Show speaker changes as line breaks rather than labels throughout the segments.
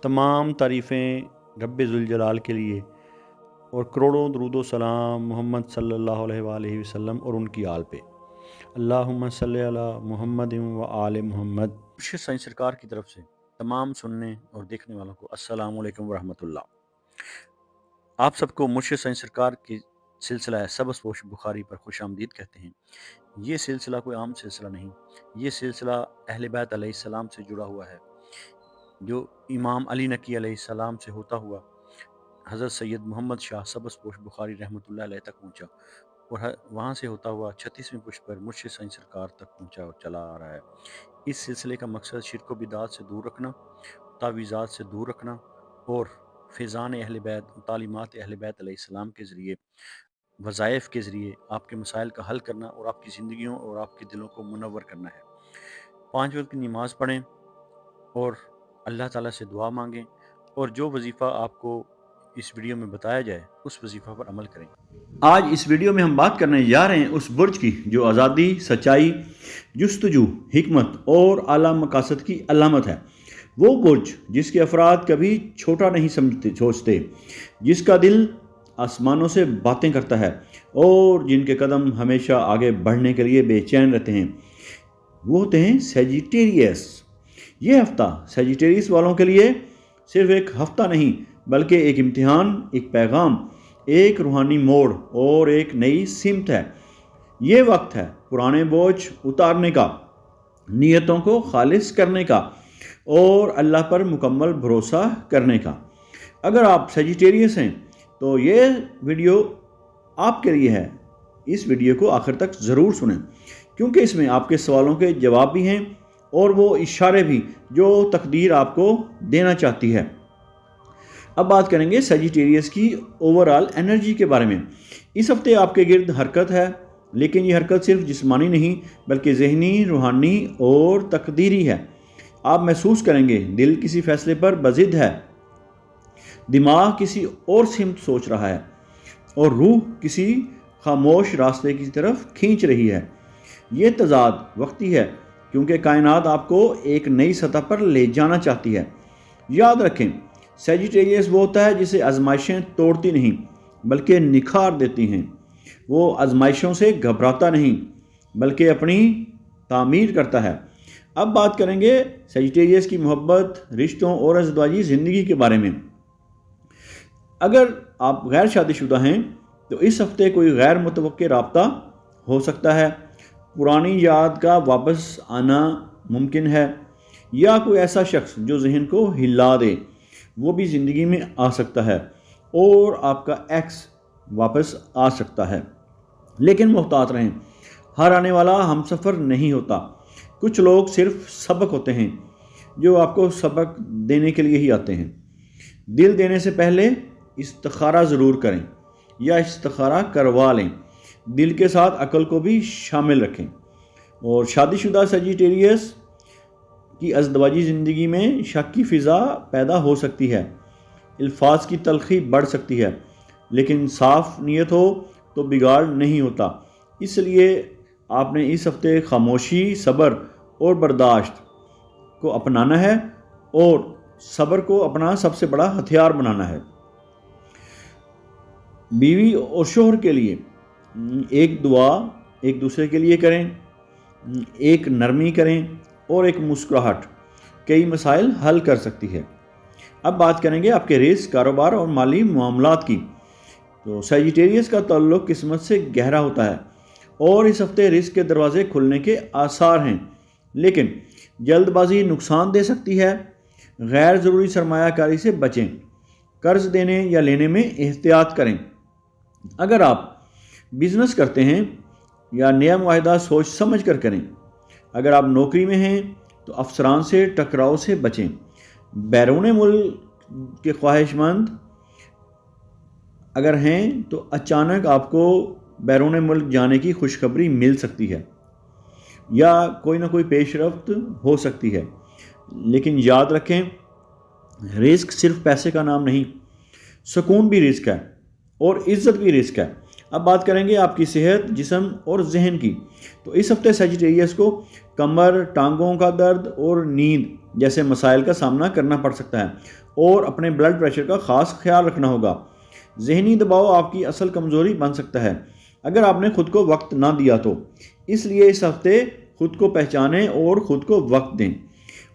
तमाम तारीफ़ें रब्बे ज़ुल-जलाल के लिए और करोड़ों दरूद व सलाम मोहम्मद सल्लल्लाहु अलैहि वसल्लम और उनकी आल पे। अल्लाहुम्मा सल्लि अला मुहम्मदिन व आले मुहम्मद। मुर्शिद साईं सरकार की तरफ से तमाम सुनने और देखने वालों को अस्सलामु अलैकुम व रहमतुल्लाह। आप सबको मुर्शिद साईं सरकार की सिलसिला सबज़पोश बुखारी पर खुशामदीद कहते हैं। ये सिलसिला कोई आम सिलसिला नहीं, ये सिलसिला अहले बैत अलैहिस्सलाम से जुड़ा हुआ है, जो इमाम अली नकी अलैहिस्सलाम से होता हुआ हज़रत सैयद मोहम्मद शाह सबज़पोश बुखारी रहमतुल्लाह अलैह तक पहुँचा और वहाँ से होता हुआ 36वीं पुश्त पर मुर्शिद साईं सरकार तक पहुँचा और चला आ रहा है। इस सिलसिले का मकसद शिर्क व बिदात से दूर रखना, तावीज़ात से दूर रखना और फ़ैज़ान अहले बैत, तालीमात अहले बैत अलैहिस्सलाम के ज़रिए, वज़ाइफ़ के ज़रिए आपके मसाइल का हल करना और आपकी ज़िंदगियों और आपके दिलों को मुनव्वर करना है। 5 वक्त की नमाज़ पढ़ें और अल्लाह ताला से दुआ मांगें और जो वजीफ़ा आपको इस वीडियो में बताया जाए उस वजीफ़ा पर अमल करें। आज इस वीडियो में हम बात करने जा रहे हैं उस बुर्ज की जो आज़ादी, सच्चाई, जुस्तजू, हिकमत और आला मकासद की अलामत है। वो बुर्ज जिसके अफराद कभी छोटा नहीं सोचते, जिसका दिल आसमानों से बातें करता है और जिनके कदम हमेशा आगे बढ़ने के लिए बेचैन रहते हैं, वो होते हैं सैजिटेरियस। ये हफ्ता सैजिटेरियस वालों के लिए सिर्फ एक हफ्ता नहीं बल्कि एक इम्तिहान, एक पैगाम, एक रूहानी मोड़ और एक नई सिमत है। ये वक्त है पुराने बोझ उतारने का, नियतों को खालिस करने का और अल्लाह पर मुकम्मल भरोसा करने का। अगर आप सैजिटेरियस हैं तो ये वीडियो आपके लिए है। इस वीडियो को आखिर तक ज़रूर सुनें क्योंकि इसमें आपके सवालों के जवाब भी हैं और वो इशारे भी जो तकदीर आपको देना चाहती है। अब बात करेंगे सैजिटेरियस की ओवरऑल एनर्जी के बारे में। इस हफ्ते आपके गिर्द हरकत है, लेकिन ये हरकत सिर्फ जिस्मानी नहीं बल्कि ज़हनी, रूहानी और तकदीरी है। आप महसूस करेंगे दिल किसी फैसले पर बज़िद है, दिमाग किसी और सिमत सोच रहा है और रूह किसी खामोश रास्ते की तरफ खींच रही है। ये तज़ाद वक्ती है क्योंकि कायनात आपको एक नई सतह पर ले जाना चाहती है। याद रखें, सैजिटेरियस वो होता है जिसे आजमाइशें तोड़ती नहीं बल्कि निखार देती हैं। वो आजमाइशों से घबराता नहीं बल्कि अपनी तामीर करता है। अब बात करेंगे सैजिटेरियस की मोहब्बत, रिश्तों और अज़दवाजी ज़िंदगी के बारे में। अगर आप गैर शादीशुदा हैं तो इस हफ्ते कोई गैर मुतवक्के राब्ता हो सकता है, पुरानी याद का वापस आना मुमकिन है या कोई ऐसा शख्स जो जहन को हिला दे वो भी ज़िंदगी में आ सकता है और आपका एक्स वापस आ सकता है। लेकिन मुहतात रहें, हर आने वाला हमसफ़र नहीं होता। कुछ लोग सिर्फ सबक होते हैं जो आपको सबक देने के लिए ही आते हैं। दिल देने से पहले इस्तिखारा ज़रूर करें या इस्तिखारा करवा लें। दिल के साथ अक्ल को भी शामिल रखें। और शादीशुदा सैजिटेरियस की अज़दवाजी ज़िंदगी में शक की फ़िज़ा पैदा हो सकती है, अल्फाज की तलखी बढ़ सकती है, लेकिन साफ़ नीयत हो तो बिगाड़ नहीं होता। इसलिए आपने इस हफ्ते खामोशी, सब्र और बर्दाश्त को अपनाना है और सब्र को अपना सबसे बड़ा हथियार बनाना है। बीवी और शोहर के लिए एक दुआ एक दूसरे के लिए करें, एक नरमी करें और एक मुस्कुराहट कई मसाइल हल कर सकती है। अब बात करेंगे आपके रिस्क, कारोबार और माली मामलात की। तो सैजिटेरियस का ताल्लुक़ किस्मत से गहरा होता है और इस हफ्ते रिस्क के दरवाजे खुलने के आसार हैं, लेकिन जल्दबाजी नुकसान दे सकती है। गैर ज़रूरी सरमायाकारी से बचें, कर्ज देने या लेने में एहतियात करें। अगर आप बिज़नेस करते हैं या नया मुआहदा सोच समझ कर करें। अगर आप नौकरी में हैं तो अफसरान से टकराव से बचें। बैरून मुल्क के ख्वाहिशमंद अगर हैं तो अचानक आपको बैरून मुल्क जाने की खुशखबरी मिल सकती है या कोई ना कोई पेशरफ्त हो सकती है। लेकिन याद रखें, रिस्क सिर्फ पैसे का नाम नहीं, सुकून भी रिस्क है और इज़्ज़त भी रिस्क है। अब बात करेंगे आपकी सेहत, जिस्म और जहन की। तो इस हफ्ते सैजिटेरियस को कमर, टांगों का दर्द और नींद
جیسے مسائل کا سامنا کرنا پڑ سکتا ہے، اور اپنے بلڈ پریشر کا خاص خیال رکھنا ہوگا۔ ذہنی دباؤ آپ کی اصل کمزوری بن سکتا ہے اگر آپ نے خود کو وقت نہ دیا تو، اس لیے اس ہفتے خود کو پہچانیں اور خود کو وقت دیں۔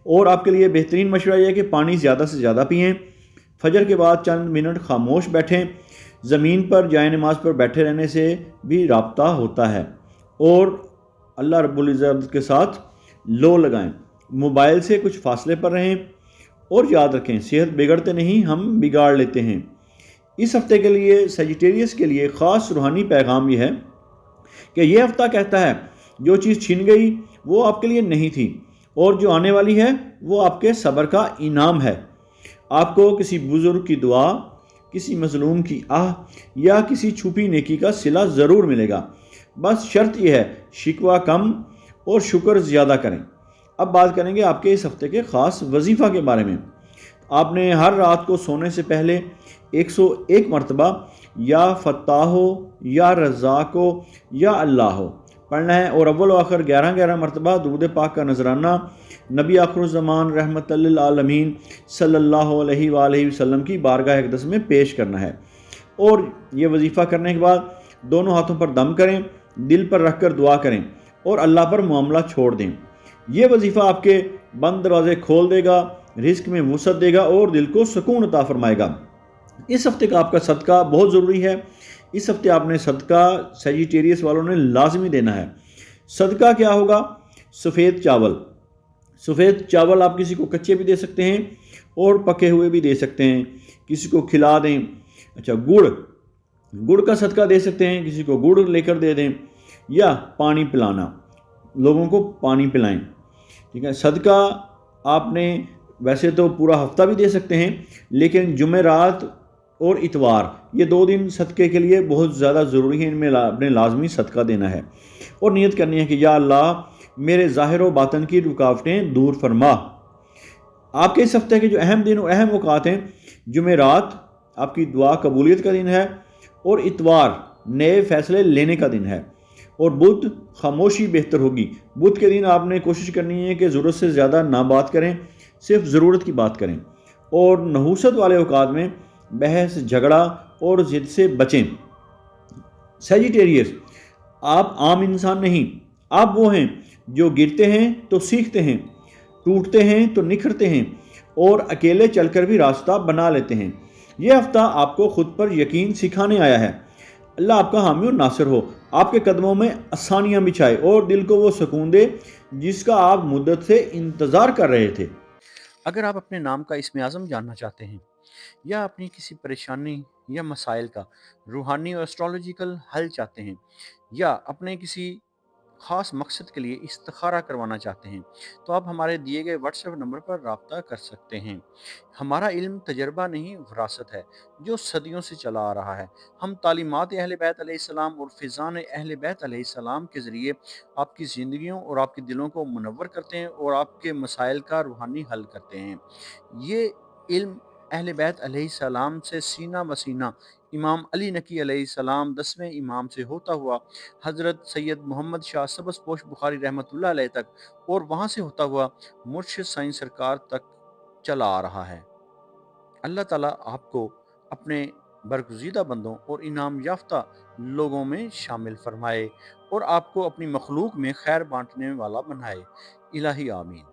اور آپ کے لیے بہترین مشورہ یہ ہے کہ پانی زیادہ سے زیادہ پئیں، فجر کے بعد چند منٹ خاموش بیٹھیں، زمین پر جائے نماز پر بیٹھے رہنے سے بھی رابطہ ہوتا ہے، اور اللہ رب العزت کے ساتھ لو لگائیں، موبائل سے کچھ فاصلے پر رہیں، اور یاد رکھیں صحت بگڑتے نہیں، ہم بگاڑ لیتے ہیں۔ اس ہفتے کے لیے سیجیٹیریس کے لیے خاص روحانی پیغام یہ ہے کہ یہ ہفتہ کہتا ہے جو چیز چھن گئی وہ آپ کے لیے نہیں تھی، اور جو آنے والی ہے وہ آپ کے صبر کا انعام ہے۔ آپ کو کسی بزرگ کی دعا، کسی مظلوم کی آہ یا کسی چھپی نیکی کا صلہ ضرور ملے گا، بس شرط یہ ہے شکوہ کم اور شکر زیادہ کریں۔ اب بات کریں گے آپ کے اس ہفتے کے خاص وظیفہ کے بارے میں۔ آپ نے ہر رات کو سونے سے پہلے 101 مرتبہ یا فتاحو یا رزاقو یا اللہ ہو پڑھنا ہے، اور اول و آخر 11 مرتبہ درود پاک کا نذرانہ نبی آخر الزمان رحمت للعالمین صلی اللہ علیہ وآلہ وسلم کی بارگاہ اقدس میں پیش کرنا ہے۔ اور یہ وظیفہ کرنے کے بعد دونوں ہاتھوں پر دم کریں، دل پر رکھ کر دعا کریں اور اللہ پر معاملہ چھوڑ دیں۔ یہ وظیفہ آپ کے بند دروازے کھول دے گا، رزق میں وسعت دے گا اور دل کو سکون عطا فرمائے گا۔ اس ہفتے کا آپ کا صدقہ بہت ضروری ہے۔ اس ہفتے آپ نے صدقہ سیجیٹیریس والوں نے لازمی دینا ہے۔ صدقہ کیا ہوگا؟ سفید چاول۔ سفید چاول آپ کسی کو کچے بھی دے سکتے ہیں اور پکے ہوئے بھی دے سکتے ہیں، کسی کو کھلا دیں۔ اچھا، گڑ کا صدقہ دے سکتے ہیں، کسی کو گڑ لے کر دے دیں، یا پانی پلانا، لوگوں کو پانی پلائیں۔ ٹھیک ہے، صدقہ آپ نے ویسے تو پورا ہفتہ بھی دے سکتے ہیں، لیکن جمعرات اور اتوار یہ 2 دن صدقے کے لیے بہت زیادہ ضروری ہیں، ان میں اپنے لازمی صدقہ دینا ہے، اور نیت کرنی ہے کہ یا اللہ میرے ظاہر و باطن کی رکاوٹیں دور فرما۔ آپ کے اس ہفتے کے جو اہم دن اور اہم اوقات ہیں، جمعرات آپ کی دعا قبولیت کا دن ہے، اور اتوار نئے فیصلے لینے کا دن ہے، اور بدھ خاموشی بہتر ہوگی۔ بدھ کے دن آپ نے کوشش کرنی ہے کہ ضرورت سے زیادہ نہ بات کریں، صرف ضرورت کی بات کریں، اور نحوست والے اوقات میں بحث، جھگڑا اور ضد سے بچیں۔ سیجیٹیریس، آپ عام انسان نہیں، آپ وہ ہیں جو گرتے ہیں تو سیکھتے ہیں، ٹوٹتے ہیں تو نکھرتے ہیں، اور اکیلے چل کر بھی راستہ بنا لیتے ہیں۔ یہ ہفتہ آپ کو خود پر یقین سکھانے آیا ہے۔ اللہ آپ کا حامی و ناصر ہو، آپ کے قدموں میں آسانیاں بچھائے اور دل کو وہ سکون دے جس کا آپ مدت سے انتظار کر رہے تھے۔
اگر آپ اپنے نام کا اسم اعظم جاننا چاہتے ہیں، یا اپنی کسی پریشانی یا مسائل کا روحانی اور ایسٹرولوجیکل حل چاہتے ہیں، یا اپنے کسی خاص مقصد کے لیے استخارہ کروانا چاہتے ہیں، تو آپ ہمارے دیے گئے واٹس ایپ نمبر پر رابطہ کر سکتے ہیں۔ ہمارا علم تجربہ نہیں، وراثت ہے جو صدیوں سے چلا آ رہا ہے۔ ہم تعلیمات اہل بیت علیہ السلام اور فیضان اہل بیت علیہ السلام کے ذریعے آپ کی زندگیوں اور آپ کے دلوں کو منور کرتے ہیں اور آپ کے مسائل کا روحانی حل کرتے ہیں۔ یہ علم اہل بیت علیہ السلام سے سینہ بسینہ امام علی نقی علیہ السلام 10ویں امام سے ہوتا ہوا حضرت سید محمد شاہ سبز پوش بخاری رحمۃ اللہ علیہ تک، اور وہاں سے ہوتا ہوا مرشد سائیں سرکار تک چلا آ رہا ہے۔ اللہ تعالیٰ آپ کو اپنے برگزیدہ بندوں اور انعام یافتہ لوگوں میں شامل فرمائے، اور آپ کو اپنی مخلوق میں خیر بانٹنے والا بنائے۔ الہی آمین۔